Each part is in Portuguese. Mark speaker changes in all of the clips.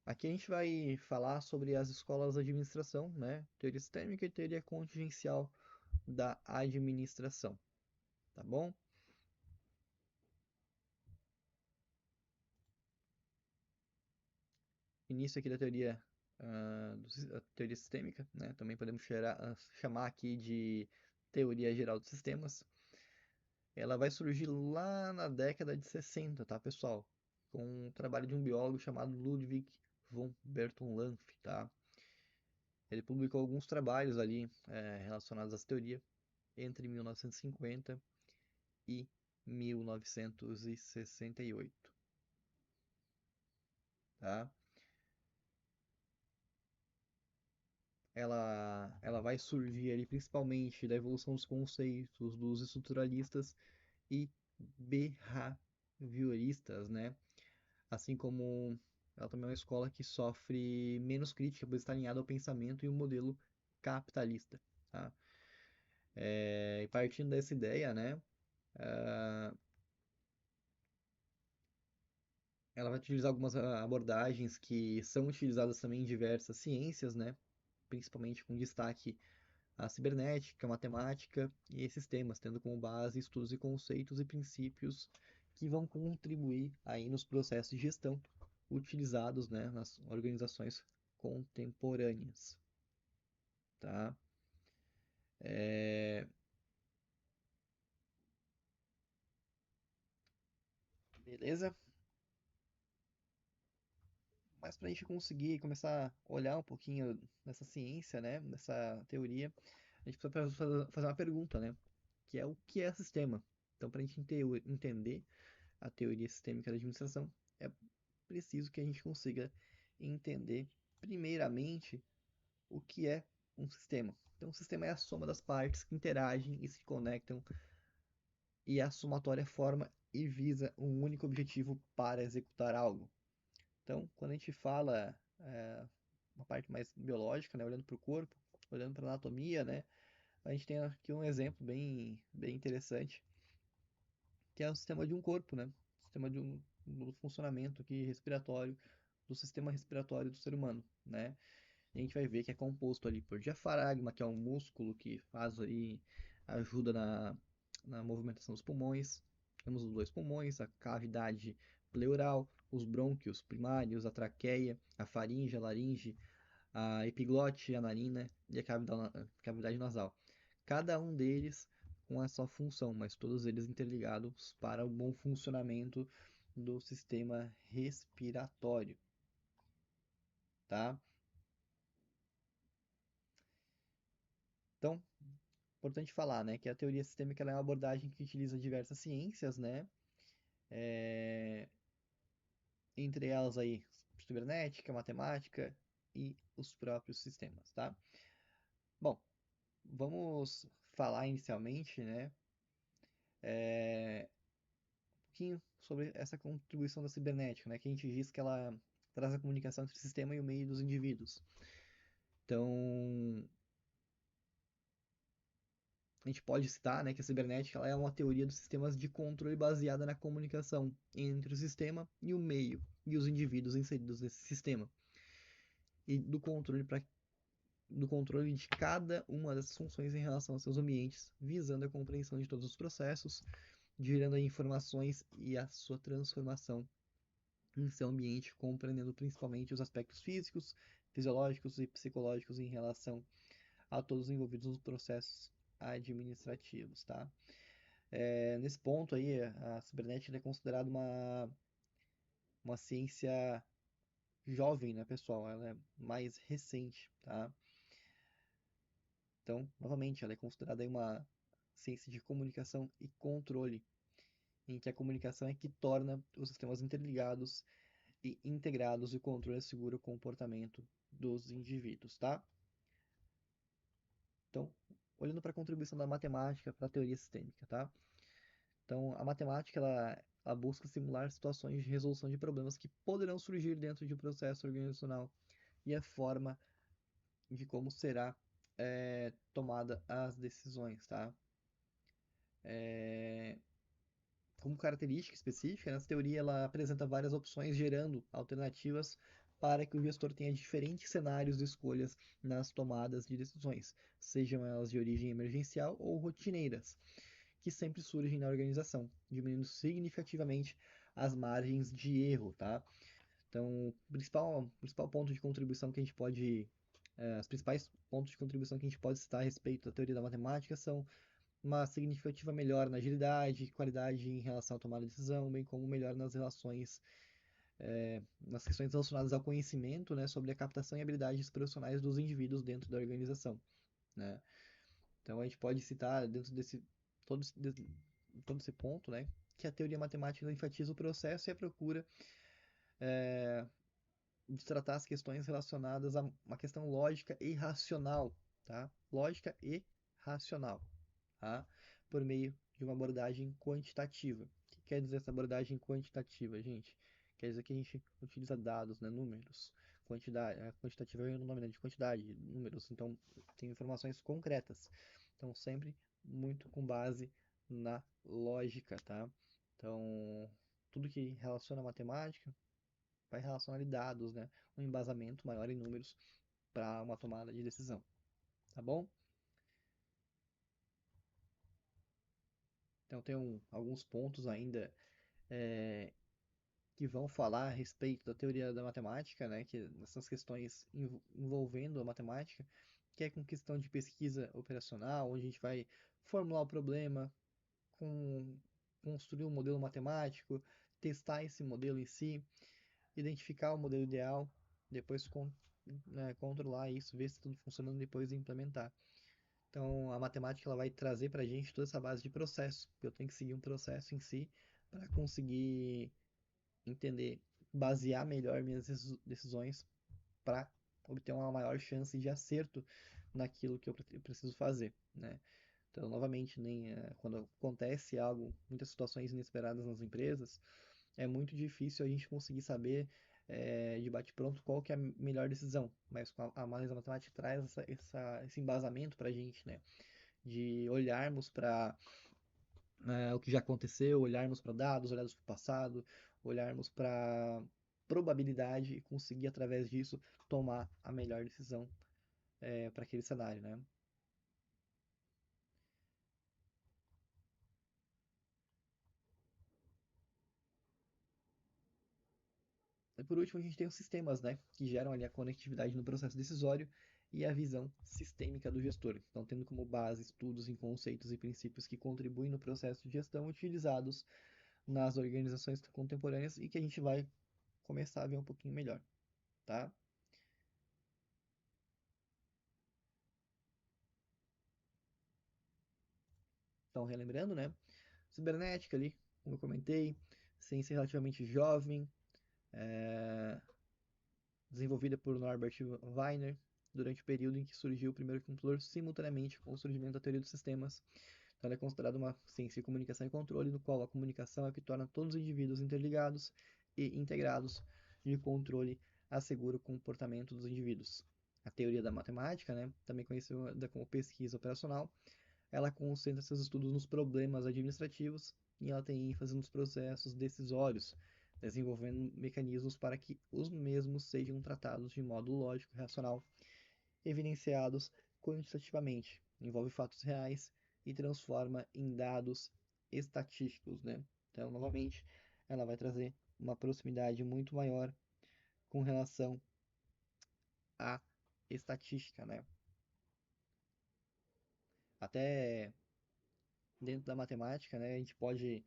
Speaker 1: Aqui a gente vai falar sobre as escolas de administração, né? Teoria sistêmica e teoria contingencial da administração, tá bom? Início aqui da teoria, a teoria sistêmica, né? Também podemos chamar aqui de teoria geral dos sistemas. Ela vai surgir lá na década de 60, tá, pessoal? Com o trabalho de um biólogo chamado Ludwig von Bertalanffy, tá? Ele publicou alguns trabalhos ali relacionados a essa teoria entre 1950 e 1968, tá? Ela vai surgir ali principalmente da evolução dos conceitos dos estruturalistas e behavioristas, né? Assim como ela também é uma escola que sofre menos crítica por estar alinhada ao pensamento e o modelo capitalista, tá? E partindo dessa ideia, né? Ela vai utilizar algumas abordagens que são utilizadas também em diversas ciências, né? Principalmente com destaque a cibernética, a matemática e esses temas, tendo como base estudos e conceitos e princípios que vão contribuir aí nos processos de gestão utilizados, né, nas organizações contemporâneas, tá? É, Beleza? Mas para a gente conseguir começar a olhar um pouquinho dessa ciência, né, dessa teoria, a gente precisa fazer uma pergunta, né, que é o que é sistema? Então, para a gente entender a teoria sistêmica da administração, é preciso que a gente consiga entender, primeiramente, o que é um sistema. Então, o sistema é a soma das partes que interagem e se conectam, e a somatória forma e visa um único objetivo para executar algo. Então, quando a gente fala uma parte mais biológica, né, olhando para o corpo, olhando para a anatomia, né, a gente tem aqui um exemplo bem interessante, que é o sistema de um corpo, né, o sistema do funcionamento aqui respiratório, do sistema respiratório do ser humano, né. A gente vai ver que é composto ali por diafragma, que é um músculo que faz ali, ajuda na movimentação dos pulmões. Temos os dois pulmões, a cavidade pleural, os brônquios primários, a traqueia, a faringe, a laringe, a epiglote, a narina e a cavidade nasal. Cada um deles com a sua função, mas todos eles interligados para o bom funcionamento do sistema respiratório, tá? Então, importante falar, né, que a teoria sistêmica ela é uma abordagem que utiliza diversas ciências, né, é, entre elas aí cibernética, matemática e os próprios sistemas, tá? Bom, vamos falar inicialmente, né, um pouquinho sobre essa contribuição da cibernética, né, que a gente diz que ela traz a comunicação entre o sistema e o meio dos indivíduos. Então, a gente pode citar, né, que a cibernética ela é uma teoria dos sistemas de controle baseada na comunicação entre o sistema e o meio e os indivíduos inseridos nesse sistema e do controle de cada uma dessas funções em relação aos seus ambientes, visando a compreensão de todos os processos, gerando informações e a sua transformação em seu ambiente, compreendendo principalmente os aspectos físicos, fisiológicos e psicológicos em relação a todos os envolvidos nos processos administrativos, tá? Nesse ponto aí, a cibernética é considerada uma ciência jovem, né, pessoal? Ela é mais recente, tá? Então, novamente, ela é considerada aí uma ciência de comunicação e controle, em que a comunicação é que torna os sistemas interligados e integrados e o controle assegura o comportamento dos indivíduos, tá? Então, olhando para a contribuição da matemática para a teoria sistêmica, tá? Então, a matemática ela busca simular situações de resolução de problemas que poderão surgir dentro de um processo organizacional e a forma de como será tomada as decisões, tá? Como característica específica, essa teoria ela apresenta várias opções gerando alternativas para que o gestor tenha diferentes cenários de escolhas nas tomadas de decisões, sejam elas de origem emergencial ou rotineiras, que sempre surgem na organização, diminuindo significativamente as margens de erro, tá? Então, o principal ponto de contribuição que a gente pode, os principais pontos de contribuição que a gente pode citar a respeito da teoria da matemática são uma significativa melhora na agilidade e qualidade em relação à tomada de decisão, bem como melhora nas relações, nas questões relacionadas ao conhecimento, né, sobre a captação e habilidades profissionais dos indivíduos dentro da organização, né? Então, a gente pode citar dentro desse todo, todo esse ponto, né, que a teoria matemática enfatiza o processo e a procura de tratar as questões relacionadas a uma questão lógica e racional, tá? Lógica e racional, tá? Por meio de uma abordagem quantitativa. O que quer dizer essa abordagem quantitativa, gente? Quer dizer que a gente utiliza dados, né, números. Quantidade, quantitativa é o nome, né, de quantidade, números. Então, tem informações concretas. Então, sempre muito com base na lógica, tá? Então, tudo que relaciona a matemática vai relacionar dados, né? Um embasamento maior em números para uma tomada de decisão, tá bom? Então tem alguns pontos ainda é, que vão falar a respeito da teoria da matemática, né? Que essas questões envolvendo a matemática, que é com questão de pesquisa operacional, onde a gente vai formular o problema, com, construir um modelo matemático, testar esse modelo em si, identificar o modelo ideal, depois né, controlar isso, ver se tudo funcionando depois de implementar. Então, a matemática ela vai trazer para a gente toda essa base de processo. Eu tenho que seguir um processo em si para conseguir entender, basear melhor minhas decisões para obter uma maior chance de acerto naquilo que eu preciso fazer, né? Então, novamente, quando acontece algo, muitas situações inesperadas nas empresas, é muito difícil a gente conseguir saber de bate-pronto qual que é a melhor decisão, mas a análise matemática traz esse embasamento para a gente, né? De olharmos para o que já aconteceu, olharmos para dados, olharmos para o passado, olharmos para probabilidade e conseguir, através disso, tomar a melhor decisão para aquele cenário, né? E por último, a gente tem os sistemas, né, que geram ali a conectividade no processo decisório e a visão sistêmica do gestor. Então, tendo como base estudos em conceitos e princípios que contribuem no processo de gestão utilizados nas organizações contemporâneas e que a gente vai começar a ver um pouquinho melhor, tá? Então, relembrando, né, cibernética ali, como eu comentei, ciência relativamente jovem, é, desenvolvida por Norbert Wiener durante o período em que surgiu o primeiro computador simultaneamente com o surgimento da teoria dos sistemas. Então, ela é considerada uma ciência de comunicação e controle, no qual a comunicação é o que torna todos os indivíduos interligados e integrados, de controle assegura o comportamento dos indivíduos. A teoria da matemática, né, também conhecida como pesquisa operacional, ela concentra seus estudos nos problemas administrativos e ela tem ênfase nos processos decisórios, desenvolvendo mecanismos para que os mesmos sejam tratados de modo lógico e racional, evidenciados quantitativamente, envolve fatos reais e transforma em dados estatísticos, né? Então, novamente, ela vai trazer uma proximidade muito maior com relação à estatística, né? Até dentro da matemática, né, a gente pode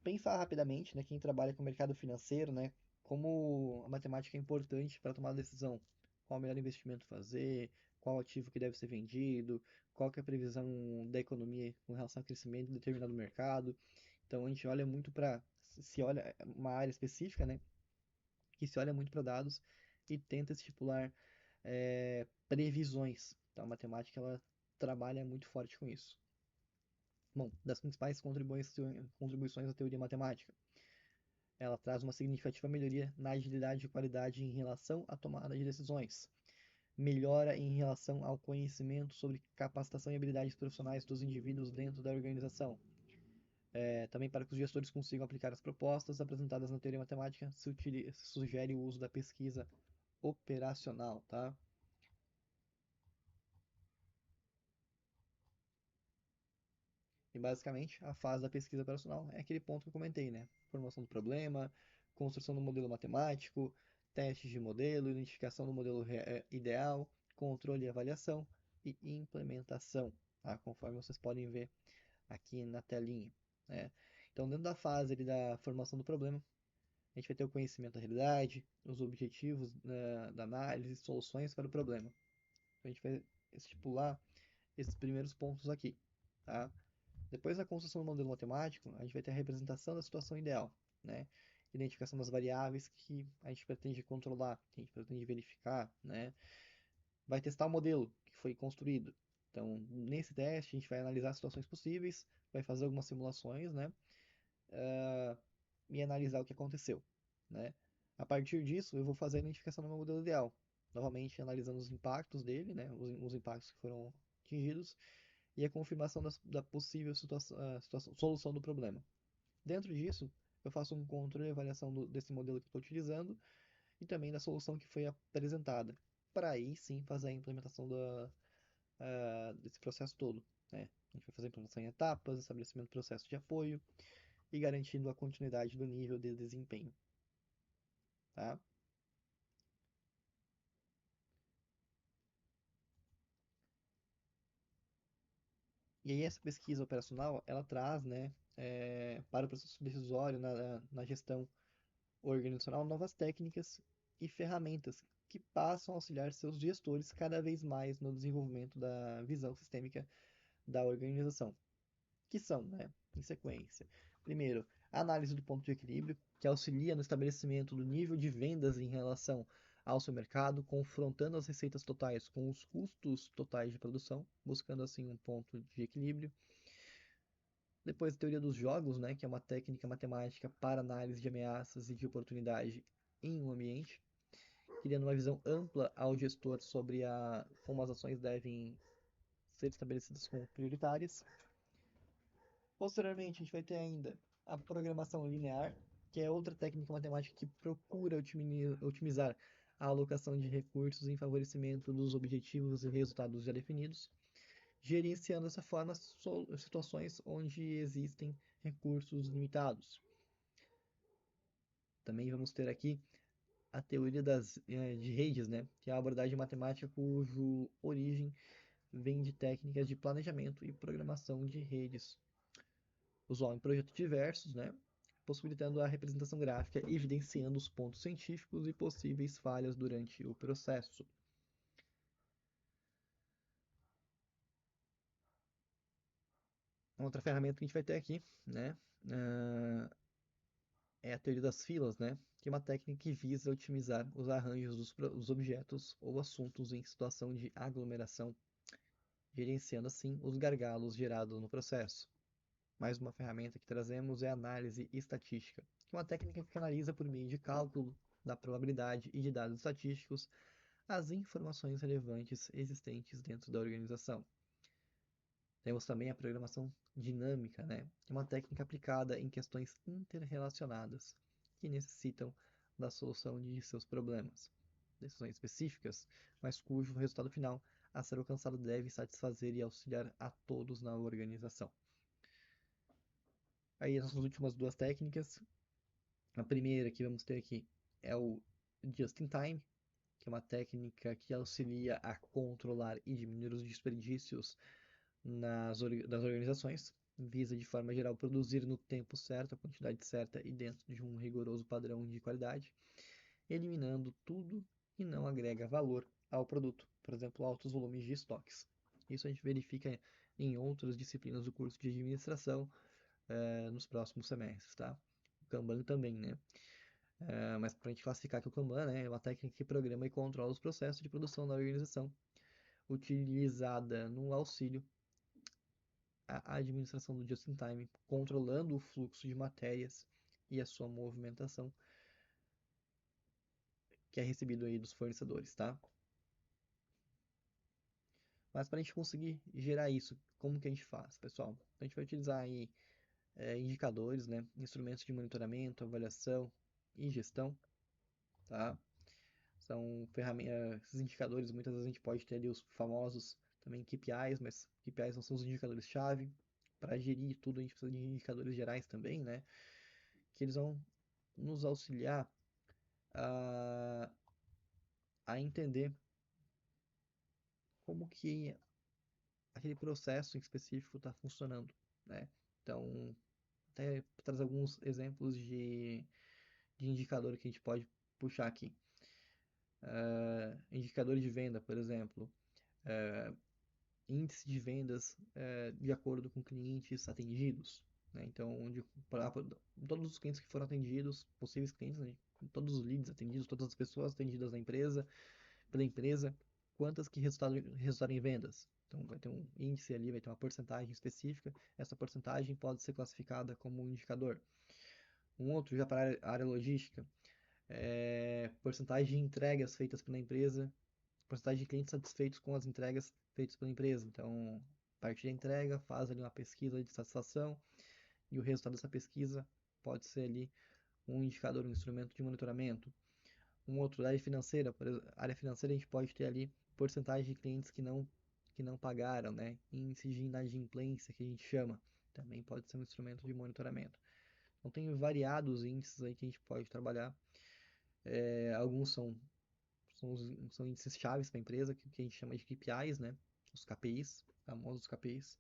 Speaker 1: pensar rapidamente, né, quem trabalha com o mercado financeiro, né, como a matemática é importante para tomar a decisão, qual o melhor investimento fazer, qual ativo que deve ser vendido, qual que é a previsão da economia com relação ao crescimento de determinado mercado. Então a gente olha muito para, se olha uma área específica, né, que se olha muito para dados e tenta estipular previsões. Então a matemática ela trabalha muito forte com isso. Bom, das principais contribuições da teoria matemática. Ela traz uma significativa melhoria na agilidade e qualidade em relação à tomada de decisões. Melhora em relação ao conhecimento sobre capacitação e habilidades profissionais dos indivíduos dentro da organização. Também para que os gestores consigam aplicar as propostas apresentadas na teoria matemática, se sugere o uso da pesquisa operacional, tá? E basicamente a fase da pesquisa operacional é aquele ponto que eu comentei, né? Formação do problema, construção do modelo matemático, testes de modelo, identificação do modelo ideal, controle e avaliação e implementação, tá? Conforme vocês podem ver aqui na telinha, né? Então, dentro da fase ali da formação do problema, a gente vai ter o conhecimento da realidade, os objetivos, né, da análise, soluções para o problema. Então, a gente vai estipular esses primeiros pontos aqui, tá? Depois da construção do modelo matemático, a gente vai ter a representação da situação ideal, né? Identificação das variáveis que a gente pretende controlar, que a gente pretende verificar, né? Vai testar o modelo que foi construído. Então, nesse teste, a gente vai analisar as situações possíveis, vai fazer algumas simulações, né? Uh, e analisar o que aconteceu, né? A partir disso, eu vou fazer a identificação do meu modelo ideal. Novamente, analisando os impactos dele, né? Os impactos que foram atingidos e a confirmação da possível solução do problema. Dentro disso, eu faço um controle e avaliação desse modelo que estou utilizando e também da solução que foi apresentada, para aí sim fazer a implementação desse processo todo, né? A gente vai fazer a implementação em etapas, estabelecimento do processo de apoio e garantindo a continuidade do nível de desempenho, tá? E aí essa pesquisa operacional, ela traz, né, para o processo decisório na gestão organizacional novas técnicas e ferramentas que passam a auxiliar seus gestores cada vez mais no desenvolvimento da visão sistêmica da organização, que são, né, em sequência. Primeiro, a análise do ponto de equilíbrio, que auxilia no estabelecimento do nível de vendas em relação ao seu mercado, confrontando as receitas totais com os custos totais de produção, buscando assim um ponto de equilíbrio. Depois, a teoria dos jogos, né, que é uma técnica matemática para análise de ameaças e de oportunidade em um ambiente, criando uma visão ampla ao gestor sobre como as ações devem ser estabelecidas como prioritárias. Posteriormente, a gente vai ter ainda a programação linear, que é outra técnica matemática que procura otimizar a alocação de recursos em favorecimento dos objetivos e resultados já definidos, gerenciando dessa forma situações onde existem recursos limitados. Também vamos ter aqui a teoria de redes, né, que é a abordagem matemática cujo origem vem de técnicas de planejamento e programação de redes, usual em projetos diversos, né, possibilitando a representação gráfica, evidenciando os pontos científicos e possíveis falhas durante o processo. Outra ferramenta que a gente vai ter aqui, né, é a teoria das filas, né, que é uma técnica que visa otimizar os arranjos dos objetos ou assuntos em situação de aglomeração, gerenciando assim os gargalos gerados no processo. Mais uma ferramenta que trazemos é a análise estatística, que é uma técnica que analisa por meio de cálculo da probabilidade e de dados estatísticos as informações relevantes existentes dentro da organização. Temos também a programação dinâmica, né? Que é uma técnica aplicada em questões interrelacionadas que necessitam da solução de seus problemas. Decisões específicas, mas cujo resultado final a ser alcançado deve satisfazer e auxiliar a todos na organização. Aí as últimas duas técnicas. A primeira que vamos ter aqui é o Just in Time, que é uma técnica que auxilia a controlar e diminuir os desperdícios das organizações, visa de forma geral produzir no tempo certo, a quantidade certa e dentro de um rigoroso padrão de qualidade, eliminando tudo que não agrega valor ao produto, por exemplo, altos volumes de estoques. Isso a gente verifica em outras disciplinas do curso de administração nos próximos semestres, tá? O Kanban também, né? Mas para a gente classificar que o Kanban, né, é uma técnica que programa e controla os processos de produção da organização, utilizada no auxílio à administração do just-in-time, controlando o fluxo de matérias e a sua movimentação, que é recebido aí dos fornecedores, tá? Mas para a gente conseguir gerar isso, como que a gente faz, pessoal? A gente vai utilizar aí indicadores, né, instrumentos de monitoramento, avaliação e gestão, tá? São ferramentas, esses indicadores, muitas vezes a gente pode ter ali os famosos também KPIs, mas KPIs não são os indicadores-chave. Para gerir tudo, a gente precisa de indicadores gerais também, né? Que eles vão nos auxiliar a, a entender como que aquele processo em específico está funcionando, né? Então, até trazer alguns exemplos de indicador que a gente pode puxar aqui. Indicador de venda, por exemplo, índice de vendas de acordo com clientes atendidos, né? Então, todos os clientes que foram atendidos, possíveis clientes, né? Todos os leads atendidos, todas as pessoas atendidas pela empresa, quantas que resultaram em vendas. Então, vai ter um índice ali, vai ter uma porcentagem específica. Essa porcentagem pode ser classificada como um indicador. Um outro, já para a área logística, porcentagem de entregas feitas pela empresa, porcentagem de clientes satisfeitos com as entregas feitas pela empresa. Então, a partir da entrega, faz ali uma pesquisa de satisfação e o resultado dessa pesquisa pode ser ali um indicador, um instrumento de monitoramento. Um outro, área financeira, por exemplo, área financeira a gente pode ter ali porcentagem de clientes que não pagaram, né? Índice de inadimplência que a gente chama, também pode ser um instrumento de monitoramento. Então tem variados índices aí que a gente pode trabalhar. Alguns são índices chaves para a empresa, que a gente chama de KPIs, né? Os KPIs, famosos KPIs.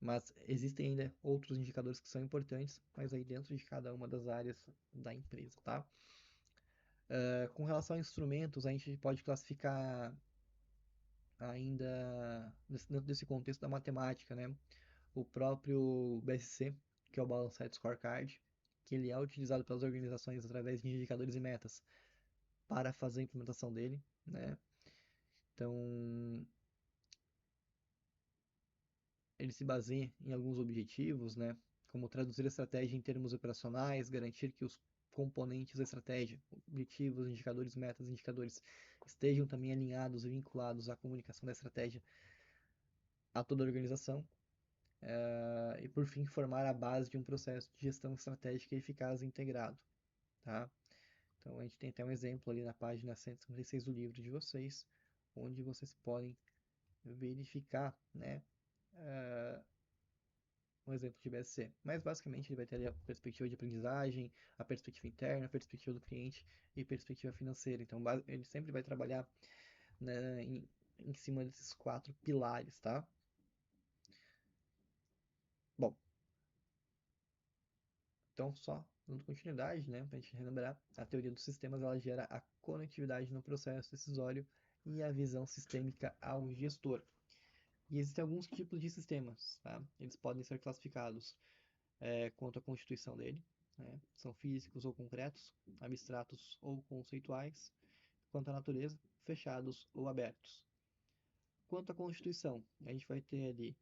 Speaker 1: Mas existem ainda outros indicadores que são importantes, mas aí dentro de cada uma das áreas da empresa, tá? Com relação a instrumentos, a gente pode classificar ainda dentro desse contexto da matemática, né? O próprio BSC, que é o Balanced Scorecard, que ele é utilizado pelas organizações através de indicadores e metas para fazer a implementação dele, né? Então, ele se baseia em alguns objetivos, né? Como traduzir a estratégia em termos operacionais, garantir que os componentes da estratégia, objetivos, indicadores, metas, indicadores, estejam também alinhados e vinculados à comunicação da estratégia a toda a organização. E por fim, formar a base de um processo de gestão estratégica eficaz e integrado. Tá? Então, a gente tem até um exemplo ali na página 156 do livro de vocês, onde vocês podem verificar, né, um exemplo de BSC. Mas basicamente ele vai ter ali a perspectiva de aprendizagem, a perspectiva interna, a perspectiva do cliente e perspectiva financeira. Então ele sempre vai trabalhar, né, em cima desses 4 pilares, tá? Bom, então só dando continuidade, né, para a gente relembrar, a teoria dos sistemas ela gera a conectividade no processo decisório e a visão sistêmica ao gestor. E existem alguns tipos de sistemas, tá? Eles podem ser classificados quanto à constituição dele, né? São físicos ou concretos, abstratos ou conceituais, quanto à natureza, fechados ou abertos. Quanto à constituição, a gente vai ter ali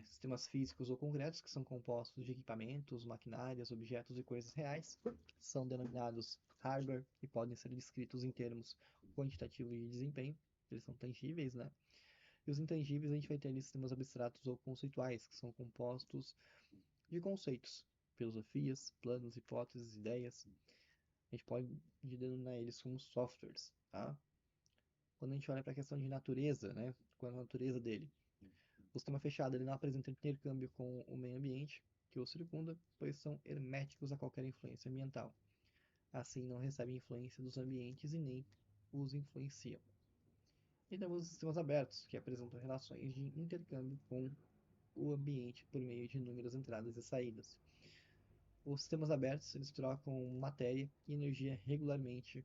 Speaker 1: sistemas físicos ou concretos, que são compostos de equipamentos, maquinárias, objetos e coisas reais, são denominados hardware e podem ser descritos em termos quantitativos de desempenho, eles são tangíveis, né? E os intangíveis a gente vai ter ali sistemas abstratos ou conceituais, que são compostos de conceitos, filosofias, planos, hipóteses, ideias. A gente pode denominar eles como softwares, tá? Quando a gente olha para a questão de natureza, né? Qual é a natureza dele? O sistema fechado ele não apresenta intercâmbio com o meio ambiente que o circunda, pois são herméticos a qualquer influência ambiental. Assim, não recebem influência dos ambientes e nem os influenciam. E temos os sistemas abertos, que apresentam relações de intercâmbio com o ambiente por meio de inúmeras entradas e saídas. Os sistemas abertos eles trocam matéria e energia regularmente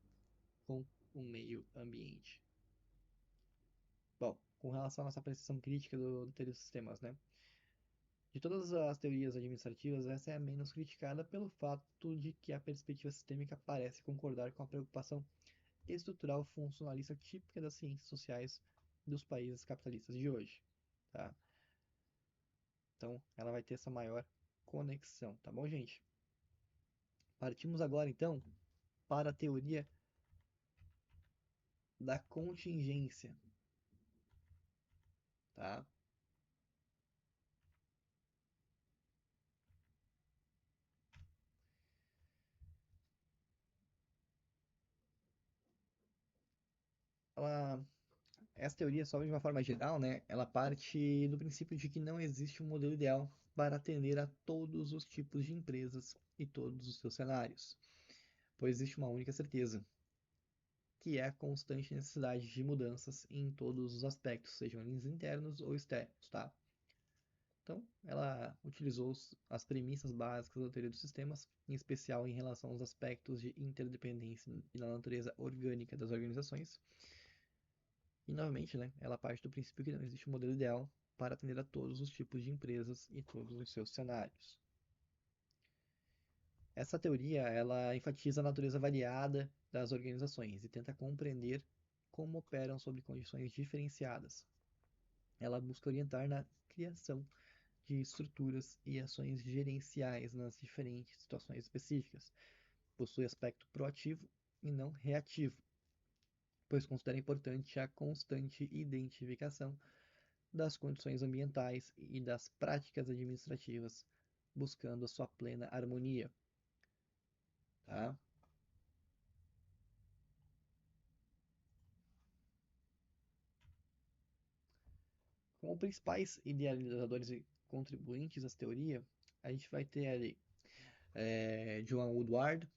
Speaker 1: com o meio ambiente. Bom, com relação à nossa apreciação crítica do teoria dos sistemas, né? De todas as teorias administrativas, essa é a menos criticada pelo fato de que a perspectiva sistêmica parece concordar com a preocupação estrutural funcionalista típica das ciências sociais dos países capitalistas de hoje, tá? Então, ela vai ter essa maior conexão, tá bom, gente? Partimos agora, então, para a teoria da contingência, tá? ela, essa teoria, só de uma forma geral, né, ela parte do princípio de que não existe um modelo ideal para atender a todos os tipos de empresas e todos os seus cenários, pois existe uma única certeza, que é a constante necessidade de mudanças em todos os aspectos, sejam eles internos ou externos, tá? Então, ela utilizou as premissas básicas da teoria dos sistemas, em especial em relação aos aspectos de interdependência e da natureza orgânica das organizações. E, novamente, né, ela parte do princípio que não existe um modelo ideal para atender a todos os tipos de empresas e todos os seus cenários. Essa teoria, ela enfatiza a natureza variada das organizações e tenta compreender como operam sob condições diferenciadas. Ela busca orientar na criação de estruturas e ações gerenciais nas diferentes situações específicas. Possui aspecto proativo e não reativo, pois considera importante a constante identificação das condições ambientais e das práticas administrativas, buscando a sua plena harmonia. Tá? Como principais idealizadores e contribuintes dessa teoria, a gente vai ter ali Joan Woodward,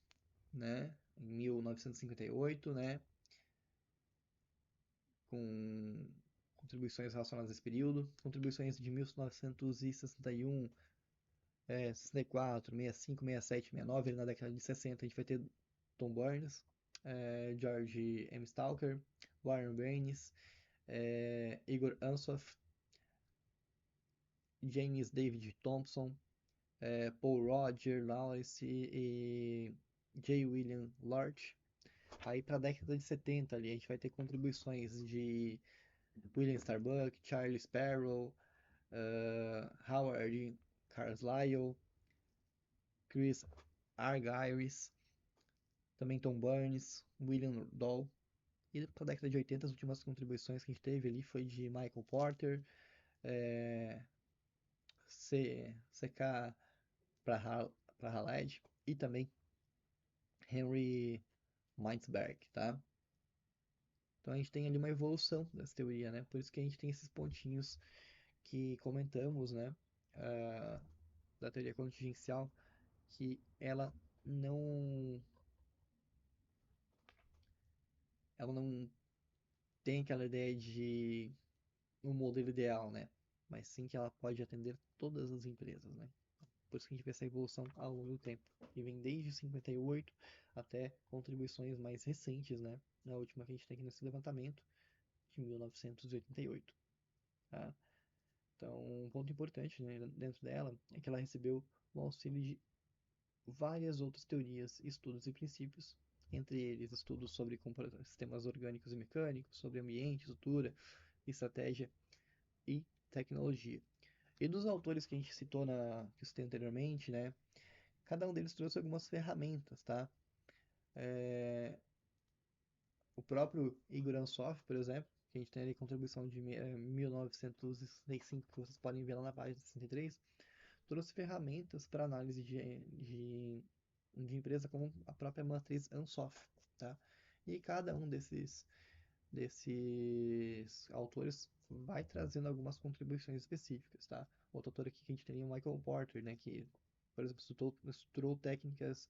Speaker 1: né, em 1958, né, com contribuições relacionadas a esse período, contribuições de 1961, 64, 65, 67, 69, na década de 60 a gente vai ter Tom Burns, George M. Stalker, Warren Baines, Igor Ansoff, James David Thompson, Paul Roger Lawrence e J. William Lorch. Aí para a década de 70 ali a gente vai ter contribuições de William Starbuck, Charles Sparrow, Howard Carlyle, Chris Argyris, também Tom Burns, William Doll. E para a década de 80 as últimas contribuições que a gente teve ali foi de Michael Porter, é, CK Prahalad e também Henry Mintzberg, tá? Então a gente tem ali uma evolução dessa teoria, né? Por isso que a gente tem esses pontinhos que comentamos, né? Uh, da teoria contingencial, que não, ela não tem aquela ideia de um modelo ideal, né? Mas sim que ela pode atender todas as empresas, né? Por isso que a gente vê essa evolução ao longo do tempo. E vem desde 58 até contribuições mais recentes, né? A última que a gente tem aqui nesse levantamento, de 1988. Tá? Então, um ponto importante, né, dentro dela é que ela recebeu o auxílio de várias outras teorias, estudos e princípios, entre eles estudos sobre sistemas orgânicos e mecânicos, sobre ambiente, estrutura, estratégia e tecnologia. E dos autores que a gente citou que eu citei anteriormente, né, cada um deles trouxe algumas ferramentas, tá? O próprio Igor Ansoff, por exemplo, que a gente tem ali contribuição de 1965, que vocês podem ver lá na página 63, trouxe ferramentas para análise de empresa como a própria matriz Ansoff, tá? E cada um desses autores vai trazendo algumas contribuições específicas, tá? Outro autor aqui que a gente tem é o Michael Porter, né, que, por exemplo, estruturou técnicas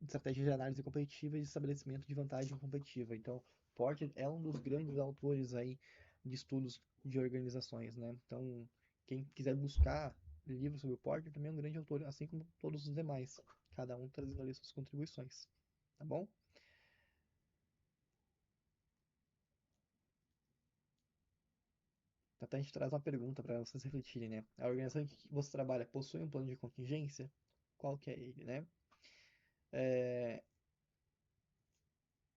Speaker 1: de estratégia de análise competitiva e de estabelecimento de vantagem competitiva. Então, Porter é um dos grandes autores aí de estudos de organizações, né? Então, quem quiser buscar livros sobre o Porter também é um grande autor, assim como todos os demais, cada um trazendo ali suas contribuições, tá bom? Então, a gente traz uma pergunta para vocês refletirem, né? A organização em que você trabalha possui um plano de contingência? Qual que é ele, né? É,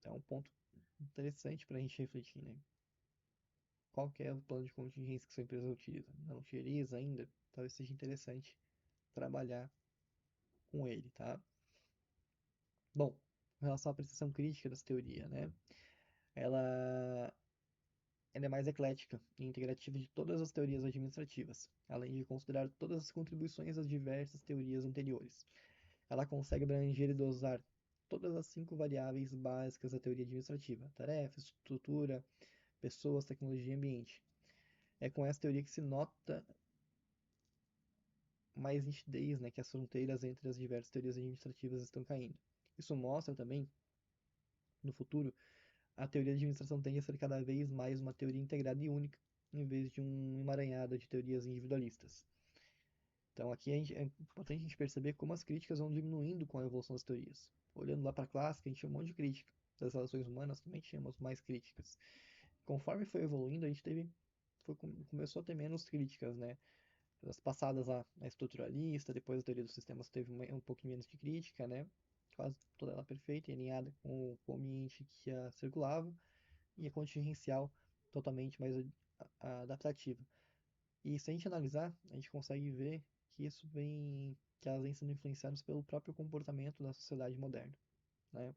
Speaker 1: é um ponto interessante para a gente refletir, né? Qual que é o plano de contingência que sua empresa utiliza? Não utiliza ainda? Talvez seja interessante trabalhar com ele, tá? Bom, com relação à apreciação crítica dessa teoria, né? Ela, ela é mais eclética e integrativa de todas as teorias administrativas, além de considerar todas as contribuições das diversas teorias anteriores. Ela consegue abranger e dosar todas as 5 variáveis básicas da teoria administrativa: tarefa, estrutura, pessoas, tecnologia e ambiente. É com essa teoria que se nota mais nitidez, né, que as fronteiras entre as diversas teorias administrativas estão caindo. Isso mostra também, no futuro, a teoria de administração tende a ser cada vez mais uma teoria integrada e única, em vez de um emaranhado de teorias individualistas. Então aqui é importante a gente perceber como as críticas vão diminuindo com a evolução das teorias. Olhando lá para a clássica, a gente tinha um monte de crítica. Das relações humanas também tínhamos mais críticas. Conforme foi evoluindo, a gente começou a ter menos críticas, né? As passadas lá, a estruturalista, depois a teoria dos sistemas teve um pouquinho menos de crítica, né? Quase toda ela perfeita e alinhada com o ambiente que a circulava, e a contingencial totalmente mais adaptativa. E se a gente analisar, a gente consegue ver que elas vêm sendo influenciadas pelo próprio comportamento da sociedade moderna, né?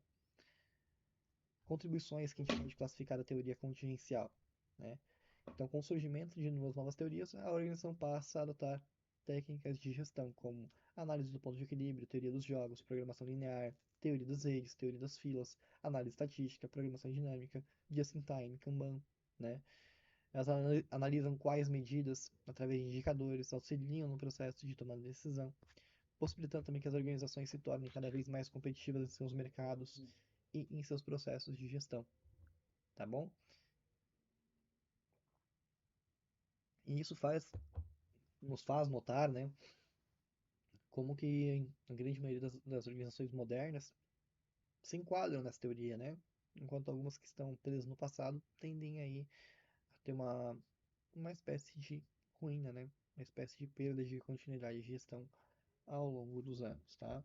Speaker 1: Contribuições que a gente pode classificar da teoria contingencial, né? Então, com o surgimento de novas teorias, a organização passa a adotar técnicas de gestão, como análise do ponto de equilíbrio, teoria dos jogos, programação linear, teoria das redes, teoria das filas, análise estatística, programação dinâmica, just-in-time, Kanban, né? Elas analisam quais medidas, através de indicadores, auxiliam no processo de tomada de decisão, possibilitando também que as organizações se tornem cada vez mais competitivas em seus mercados e em seus processos de gestão, tá bom? E isso nos faz notar, né, como que a grande maioria das organizações modernas se enquadram nessa teoria, né? Enquanto algumas que estão presas no passado tendem aí a ter uma espécie de ruína, né? Uma espécie de perda de continuidade de gestão ao longo dos anos, tá?